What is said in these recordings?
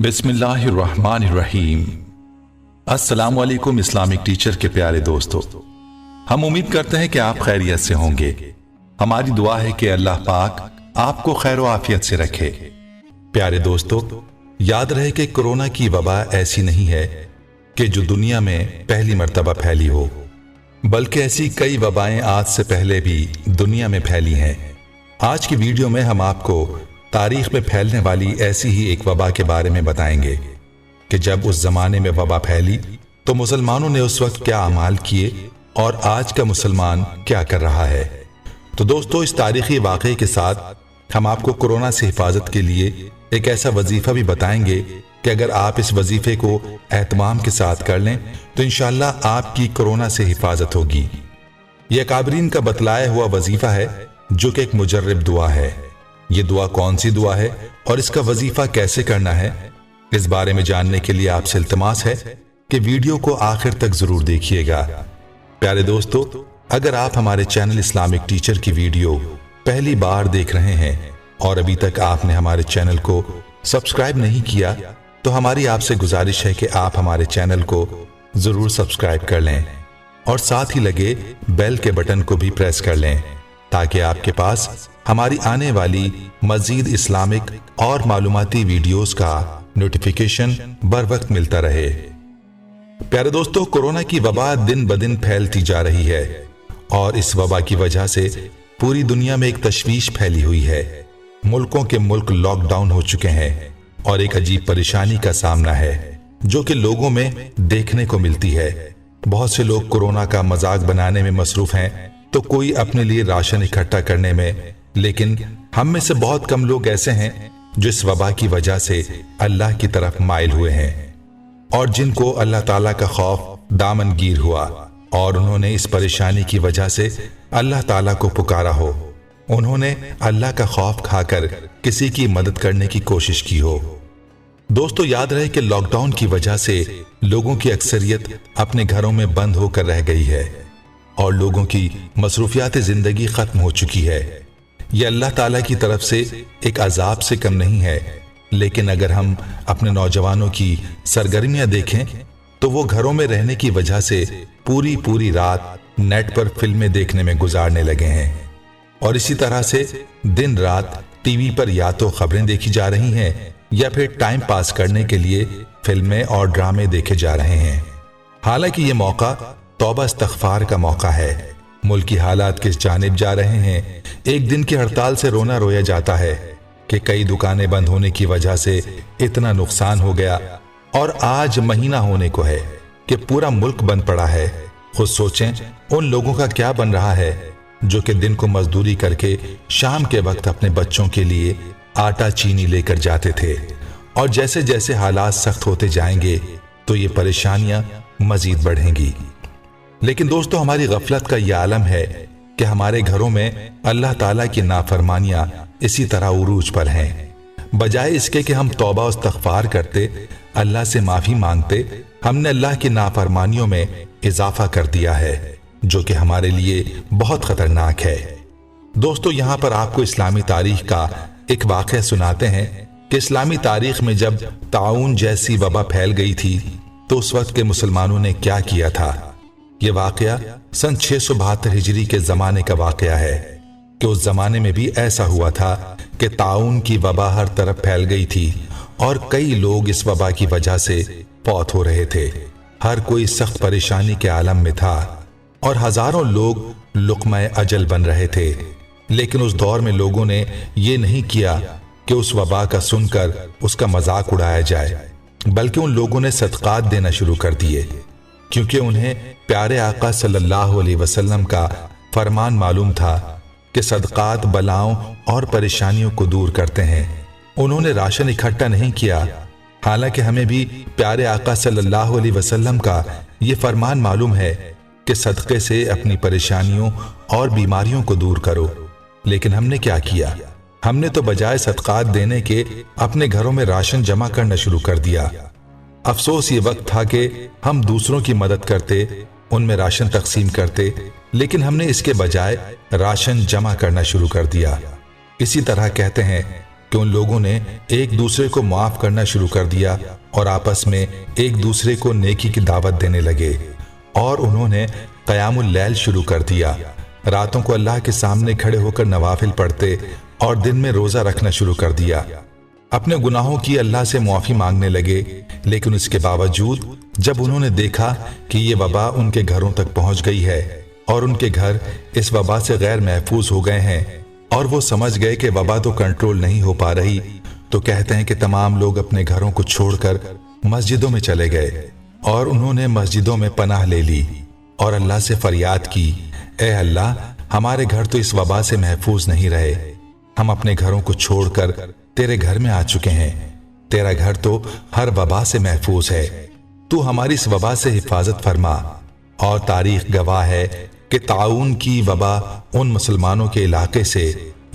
बिस्मिल्लाहिर्रहमानिर्रहीम। अस्सलाम वालेकुम इस्लामिक टीचर के प्यारे दोस्तों, हम उम्मीद करते हैं कि आप खैरियत से होंगे। हमारी दुआ है कि अल्लाह पाक आपको खैर व आफियत से रखे। प्यारे दोस्तों, याद रहे कि कोरोना की वबा ऐसी नहीं है कि जो दुनिया में पहली मर्तबा फैली हो, बल्कि ऐसी कई वबाएं आज से पहले भी दुनिया में फैली हैं। आज की वीडियो में हम आपको तारीख में फैलने वाली ऐसी ही एक वबा के बारे में बताएंगे कि जब उस जमाने में वबा फैली तो मुसलमानों ने उस वक्त क्या अमाल किए और आज का मुसलमान क्या कर रहा है। तो दोस्तों, इस तारीखी वाक़े के साथ हम आपको कोरोना से हिफाजत के लिए एक ऐसा वजीफा भी बताएंगे कि अगर आप इस वजीफे को एहतमाम के साथ कर लें तो इंशाअल्लाह आपकी कोरोना से हिफाजत होगी। यह अकाबरीन का बतलाया हुआ वजीफा है जो कि एक मुजर्रब दुआ है। ये दुआ कौन सी दुआ है और इसका वजीफा कैसे करना है, इस बारे में जानने के लिए आपसे इल्तिमास है कि वीडियो को आखिर तक जरूर देखिएगा। प्यारे दोस्तों, अगर आप हमारे चैनल इस्लामिक टीचर की वीडियो पहली बार देख रहे हैं और अभी तक आपने हमारे चैनल को सब्सक्राइब नहीं किया तो हमारी आपसे गुजारिश है कि आप हमारे चैनल को जरूर सब्सक्राइब कर लें और साथ ही लगे बेल के बटन को भी प्रेस कर लें ताकि आपके पास हमारी आने वाली मजीद इस्लामिक और मालूमाती वीडियोस का नोटिफिकेशन बर वक्त मिलता रहे। प्यारे दोस्तों, कोरोना की वबा दिन ब दिन फैलती जा रही है और इस वबा की वजह से पूरी दुनिया में एक तशवीश फैली हुई है। मुल्कों के मुल्क लॉकडाउन हो चुके हैं और एक अजीब परेशानी का सामना है जो कि लोगों में देखने को मिलती है। बहुत से लोग कोरोना का मजाक बनाने में मसरूफ हैं तो कोई अपने लिए राशन इकट्ठा करने में, लेकिन हम में से बहुत कम लोग ऐसे हैं जो इस वबा की वजह से अल्लाह की तरफ माइल हुए हैं और जिनको अल्लाह ताला का खौफ दामनगीर हुआ और उन्होंने इस परेशानी की वजह से अल्लाह ताला को पुकारा हो। उन्होंने अल्लाह का खौफ खाकर किसी की मदद करने की कोशिश की हो। दोस्तों, याद रहे कि लॉकडाउन की वजह से लोगों की अक्सरियत अपने घरों में बंद होकर रह गई है और लोगों की मसरूफियात जिंदगी खत्म हो चुकी है। यह अल्लाह ताला की तरफ से एक अजाब से कम नहीं है, लेकिन अगर हम अपने नौजवानों की सरगर्मियां देखें तो वो घरों में रहने की वजह से पूरी रात नेट पर फिल्में देखने में गुजारने लगे हैं और इसी तरह से दिन रात टीवी पर या तो खबरें देखी जा रही हैं या फिर टाइम पास करने के लिए फिल्में और ड्रामे देखे जा रहे हैं। हालांकि ये मौका तौबा इस्तग़फ़ार का मौका है। मुल्क की हालात किस जानिब जा रहे हैं। एक दिन की हड़ताल से रोना रोया जाता है कि कई दुकानें बंद होने की वजह से इतना नुकसान हो गया और आज महीना होने को है कि पूरा मुल्क बंद पड़ा है। खुद सोचें उन लोगों का क्या बन रहा है जो कि दिन को मजदूरी करके शाम के वक्त अपने बच्चों के लिए आटा चीनी लेकर जाते थे और जैसे जैसे हालात सख्त होते जाएंगे तो ये परेशानियां मजीद बढ़ेंगी। लेकिन दोस्तों, हमारी गफलत का यह आलम है कि हमारे घरों में अल्लाह ताला की नाफरमानियां इसी तरह उरूज पर हैं। बजाय इसके कि हम तौबा इस्तग़फ़ार करते, अल्लाह से माफी मांगते, हमने अल्लाह की नाफरमानियों में इजाफा कर दिया है जो कि हमारे लिए बहुत खतरनाक है। दोस्तों, यहाँ पर आपको इस्लामी तारीख का एक वाक़या सुनाते हैं कि इस्लामी तारीख में जब ताउन जैसी वबा फैल गई थी तो उस वक्त के मुसलमानों ने क्या किया था। ये वाकया सन 672 हिजरी के जमाने का वाकया है कि उस जमाने में भी ऐसा हुआ था कि ताउन की वबा हर तरफ फैल गई थी और कई लोग इस वबा की वजह से फौत हो रहे थे। हर कोई सख्त परेशानी के आलम में था और हजारों लोग लुक़्मा अजल बन रहे थे। लेकिन उस दौर में लोगों ने ये नहीं किया कि उस वबा का सुनकर उसका मजाक उड़ाया जाए, बल्कि उन लोगों ने सदक़ात देना शुरू कर दिए क्योंकि उन्हें प्यारे आका सल्लल्लाहु अलैहि वसल्लम का फरमान मालूम था कि सदक़ात बलाओं और परेशानियों को दूर करते हैं। उन्होंने राशन इकट्ठा नहीं किया, हालांकि हमें भी प्यारे आका सल्लल्लाहु अलैहि वसल्लम का ये फरमान मालूम है कि सदक़े से अपनी परेशानियों और बीमारियों को दूर करो। लेकिन हमने क्या किया? हमने तो बजाय सदक़ात देने के अपने घरों में राशन जमा करना शुरू कर दिया। अफसोस ये वक्त था कि हम दूसरों की मदद करते, उनमें राशन तकसीम करते, लेकिन हमने इसके बजाय राशन जमा करना शुरू कर दिया। इसी तरह कहते हैं कि उन लोगों ने एक दूसरे को माफ करना शुरू कर दिया और आपस में एक दूसरे को नेकी की दावत देने लगे, और उन्होंने क़यामुल लैल शुरू कर दिया। रातों को अल्लाह के सामने खड़े होकर नवाफिल पढ़ते और दिन में रोजा रखना शुरू कर दिया। अपने गुनाहों की अल्लाह से मुआफ़ी मांगने लगे, लेकिन उसके बावजूद जब उन्होंने देखा कि ये वबा उनके घरों तक पहुंच गई है और उनके घर इस वबा से गैर महफूज हो गए हैं, और वो समझ गए कि वबा तो कंट्रोल नहीं हो पा रही, तो कहते हैं कि तमाम लोग अपने घरों को छोड़कर मस्जिदों में चले गए और उन्होंने मस्जिदों में पनाह ले ली और अल्लाह से फरियाद की, ए अल्लाह, हमारे घर तो इस वबा से महफूज नहीं रहे, हम अपने घरों को छोड़कर तेरे घर में आ चुके हैं। तेरा घर तो हर वबा से महफूज है, तू हमारी इस वबा से हिफाजत फरमा। और तारीख गवाह है कि ताउन की वबा उन मुसलमानों के इलाके से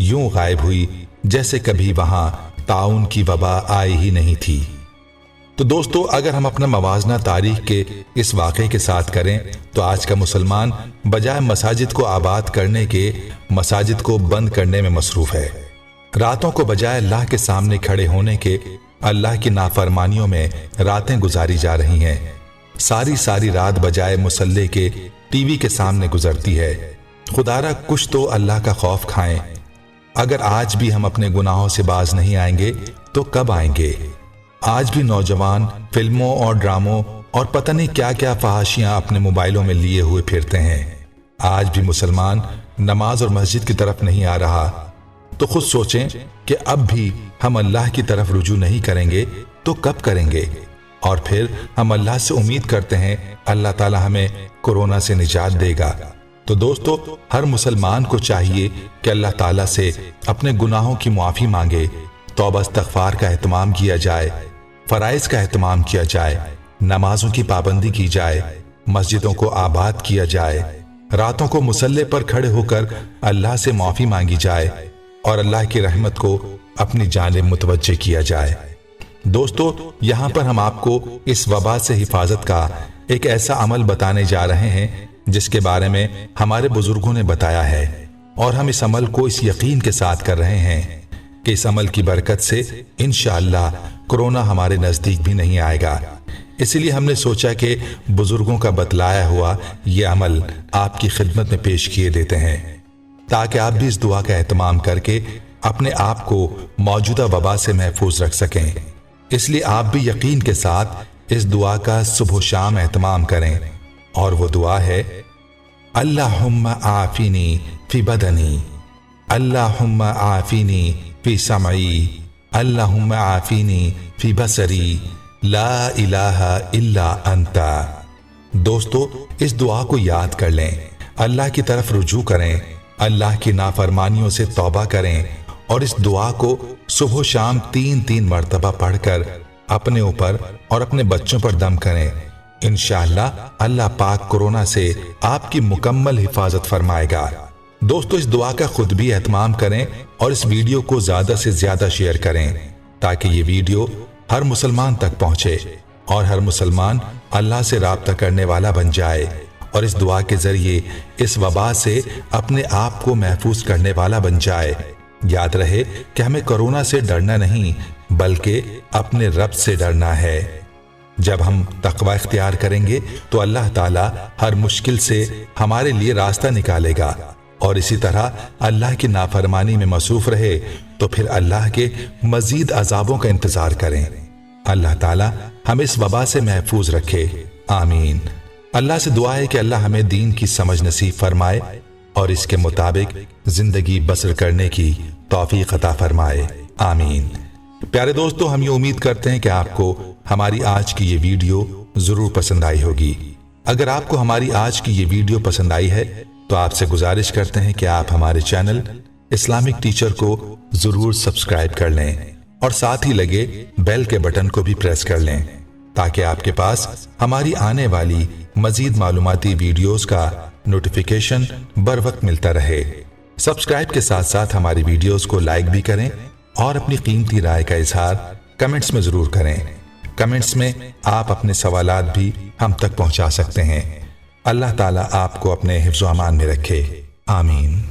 यूं गायब हुई जैसे कभी वहां ताउन की वबा आई ही नहीं थी। तो दोस्तों, अगर हम अपना मवाजना तारीख के इस वाक़े के साथ करें तो आज का मुसलमान बजाय मसाजिद को आबाद करने के मसाजिद को बंद करने में मसरूफ है। रातों को बजाय अल्लाह के सामने खड़े होने के अल्लाह की नाफरमानियों में रातें गुजारी जा रही हैं। सारी रात बजाय मुसल्ले के टीवी के सामने गुजरती है। खुदारा कुछ तो अल्लाह का खौफ खाएं। अगर आज भी हम अपने गुनाहों से बाज नहीं आएंगे तो कब आएंगे? आज भी नौजवान फिल्मों और ड्रामों और पता नहीं क्या क्या फहाशियां अपने मोबाइलों में लिए हुए फिरते हैं। आज भी मुसलमान नमाज और मस्जिद की तरफ नहीं आ रहा। तो खुद सोचें कि अब भी हम अल्लाह की तरफ रुजू नहीं करेंगे तो कब करेंगे? और फिर हम अल्लाह से उम्मीद करते हैं अल्लाह ताला हमें कोरोना से निजात देगा। तो दोस्तों, हर मुसलमान को चाहिए कि अल्लाह ताला से अपने गुनाहों की मुआफ़ी मांगे, तौबा इस्तग़फ़ार का एहतमाम किया जाए, फ़राइज़ का एहतमाम किया जाए, नमाजों की पाबंदी की जाए, मस्जिदों को आबाद किया जाए, रातों को मुसल्ले पर खड़े होकर अल्लाह से मुआफ़ी मांगी जाए और अल्लाह की रहमत को अपनी जानिब मुतवज्जे किया जाए। दोस्तों, यहाँ पर हम आपको इस वबा से हिफाजत का एक ऐसा अमल बताने जा रहे हैं जिसके बारे में हमारे बुजुर्गों ने बताया है, और हम इस अमल को इस यकीन के साथ कर रहे हैं कि इस अमल की बरकत से इंशाअल्लाह कोरोना हमारे नजदीक भी नहीं आएगा। इसलिए हमने सोचा कि बुजुर्गों का बतलाया हुआ ये अमल आपकी खिदमत में पेश किए देते हैं, ताकि आप भी इस दुआ का एहतमाम करके अपने आप को मौजूदा वबा से महफूज रख सकें। इसलिए आप भी यकीन के साथ इस दुआ का सुबह शाम एहतमाम करें, और वो दुआ है, अल्लाहुम्मा आफिनी फी बदनी, अल्लाहुम्मा आफिनी फी समई, अल्लाहुम्मा आफिनी फी बसरी, ला इलाहा इल्ला अंता। दोस्तों, इस दुआ को याद कर लें, अल्लाह की तरफ रुजू करें, अल्लाह की नाफरमानियों से तौबा करें और इस दुआ को सुबह शाम 3-3 मरतबा पढ़कर अपने ऊपर और अपने बच्चों पर दम करें। इंशाअल्लाह अल्लाह पाक कोरोना से आपकी मुकम्मल हिफाजत फरमाएगा। दोस्तों, इस दुआ का खुद भी एहतमाम करें और इस वीडियो को ज्यादा से ज्यादा शेयर करें, ताकि ये वीडियो हर मुसलमान तक पहुंचे और हर मुसलमान अल्लाह से राब्ता करने वाला बन जाए और इस दुआ के जरिए इस वबा से अपने आप को महफूज करने वाला बन जाए। याद रहे कि हमें कोरोना से डरना नहीं, बल्कि अपने रब से डरना है। जब हम तकवा इख्तियार करेंगे तो अल्लाह ताला हर मुश्किल से हमारे लिए रास्ता निकालेगा, और इसी तरह अल्लाह की नाफरमानी में मसरूफ रहे तो फिर अल्लाह के मजीद अजाबों का इंतजार करें। अल्लाह ताला हमें इस वबा से महफूज रखे, आमीन। अल्लाह से दुआ है कि अल्लाह हमें दीन की समझ नसीब फरमाए और इसके मुताबिक जिंदगी बसर करने की तौफीक अता फरमाए, आमीन। प्यारे दोस्तों, हम ये उम्मीद करते हैं कि आपको हमारी आज की ये वीडियो जरूर पसंद आई होगी। अगर आपको हमारी आज की ये वीडियो पसंद आई है तो आपसे गुजारिश करते हैं कि आप हमारे चैनल इस्लामिक टीचर को जरूर सब्सक्राइब कर लें और साथ ही लगे बेल के बटन को भी प्रेस कर लें, ताकि आपके पास हमारी आने वाली मजीद मालूमाती वीडियोस का नोटिफिकेशन बर वक्त मिलता रहे। सब्सक्राइब के साथ साथ हमारी वीडियोस को लाइक भी करें और अपनी कीमती राय का इजहार कमेंट्स में जरूर करें। कमेंट्स में आप अपने सवालात भी हम तक पहुंचा सकते हैं। अल्लाह ताला आपको अपने हिफ्ज़-ओ-अमान में रखे, आमीन।